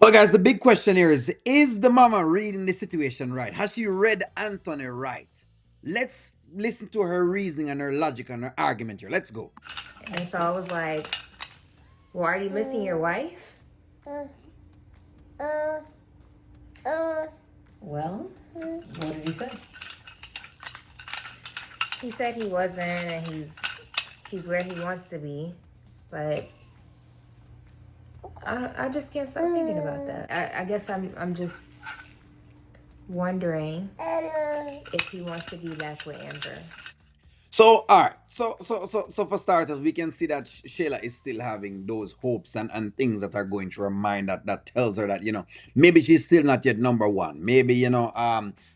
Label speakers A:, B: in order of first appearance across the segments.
A: Well, guys, the big question here is the mama reading the situation right? Has she read Anthony right? Let's listen to her reasoning and her logic and her argument here. Let's go.
B: And so I was like, well, are you missing your wife?
C: Well, what did he say?
B: He said he wasn't, and he's where he wants to be, but I just can't stop thinking about that. I guess I'm just wondering if he wants to be back with Amber.
A: So, all right. So for starters, we can see that Shayla is still having those hopes and things that are going through her mind that tells her that, maybe she's still not yet number one. Maybe,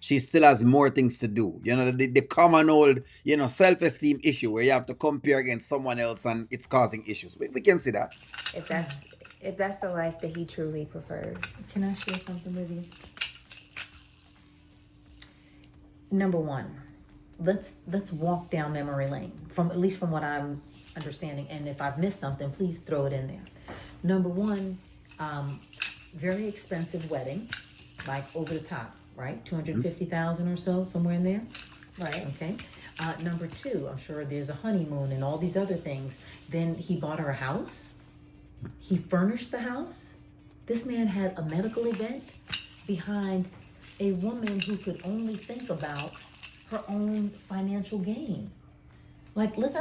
A: she still has more things to do. The common old, self-esteem issue where you have to compare against someone else and it's causing issues. We can see that.
B: If that's the life that he truly prefers.
C: Can I share something with you? Number one, let's walk down memory lane from at least from what I'm understanding. And if I've missed something, please throw it in there. Number one, very expensive wedding, like over the top, right? 250,000 or so, somewhere in there.
B: Right.
C: Okay. Number two, I'm sure there's a honeymoon and all these other things. Then he bought her a house. He furnished the house. This man had a medical event behind a woman who could only think about her own financial gain. Like, let's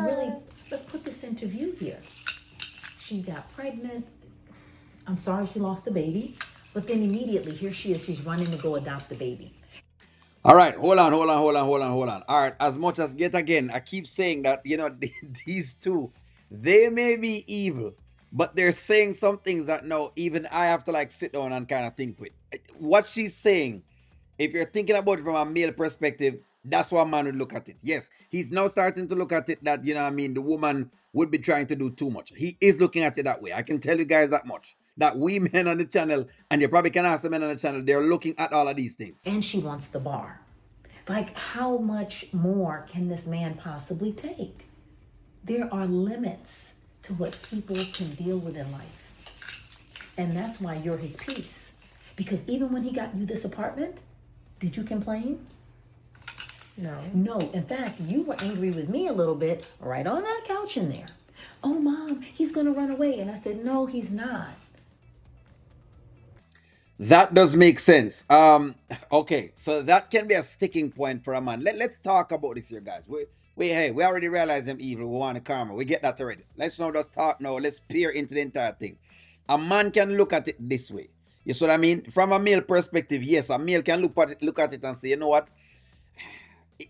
C: put this into view here. She got pregnant. I'm sorry she lost the baby, but then immediately here she is. She's running to go adopt the baby.
A: All right, hold on. All right, as much as yet again, I keep saying that these two, they may be evil, but they're saying some things that no, even I have to like sit down and kind of think with. What she's saying, if you're thinking about it from a male perspective, that's what a man would look at it. Yes, he's now starting to look at it that the woman would be trying to do too much. He is looking at it that way. I can tell you guys that much. That we men on the channel, and you probably can ask the men on the channel, they're looking at all of these things.
C: And she wants the bar. Like, how much more can this man possibly take? There are limits to what people can deal with in life. And that's why you're his peace. Because even when he got you this apartment, did you complain?
B: No.
C: No. In fact, you were angry with me a little bit right on that couch in there. Oh, Mom, he's going to run away. And I said, no, he's not.
A: That does make sense. Okay, so that can be a sticking point for a man. Let's talk about this here, guys. We already realize them evil. We want the karma. We get that already. Let's now just talk now. Let's peer into the entire thing. A man can look at it this way. You see what I mean? From a male perspective, yes, a male can look at it and say, you know what?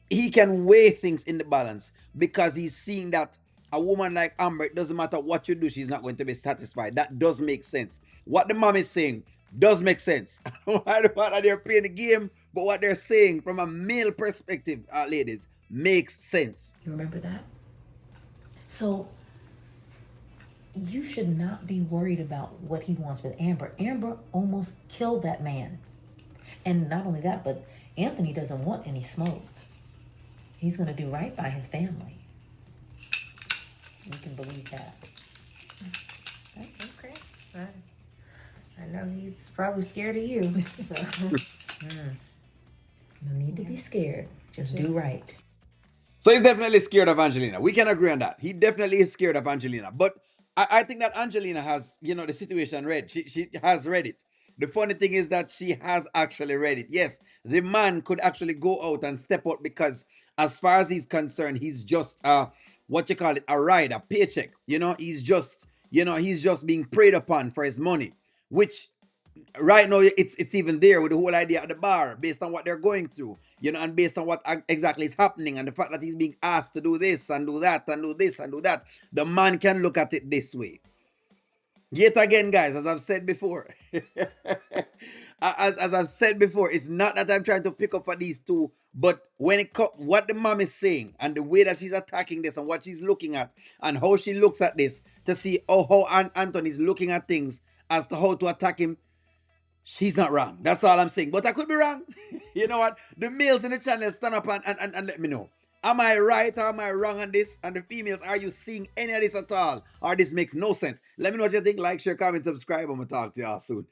A: He can weigh things in the balance because he's seeing that a woman like Amber, it doesn't matter what you do, she's not going to be satisfied. That does make sense. What the mom is saying does make sense. I don't know why they're playing the game, but what they're saying from a male perspective, ladies, makes sense.
C: You remember that? So you should not be worried about what he wants with Amber. Amber almost killed that man. And not only that, but Anthony doesn't want any smoke. He's going to do right by his family. You can believe that.
B: Okay. I know he's probably scared of you. So.
C: No need to be scared. Just do right.
A: So he's definitely scared of Angelina. We can agree on that. He definitely is scared of Angelina. But I think that Angelina has, the situation read. She has read it. The funny thing is that she has actually read it. Yes, the man could actually go out and step out because, as far as he's concerned, he's just what you call it, a ride, a paycheck. He's just being preyed upon for his money, which right now it's even there with the whole idea of the bar based on what they're going through, and based on what exactly is happening and the fact that he's being asked to do this and do that and do this and do that. The man can look at it this way. Yet again, guys, as I've said before, as I've said before, it's not that I'm trying to pick up for these two, but when it what the mom is saying and the way that she's attacking this and what she's looking at and how she looks at this to see how Anthony's looking at things as to how to attack him, she's not wrong. That's all I'm saying. But I could be wrong. You know what? The males in the channel stand up and let me know. Am I right or am I wrong on this? And the females, are you seeing any of this at all? Or this makes no sense? Let me know what you think. Like, share, comment, subscribe. I'm going to talk to y'all soon.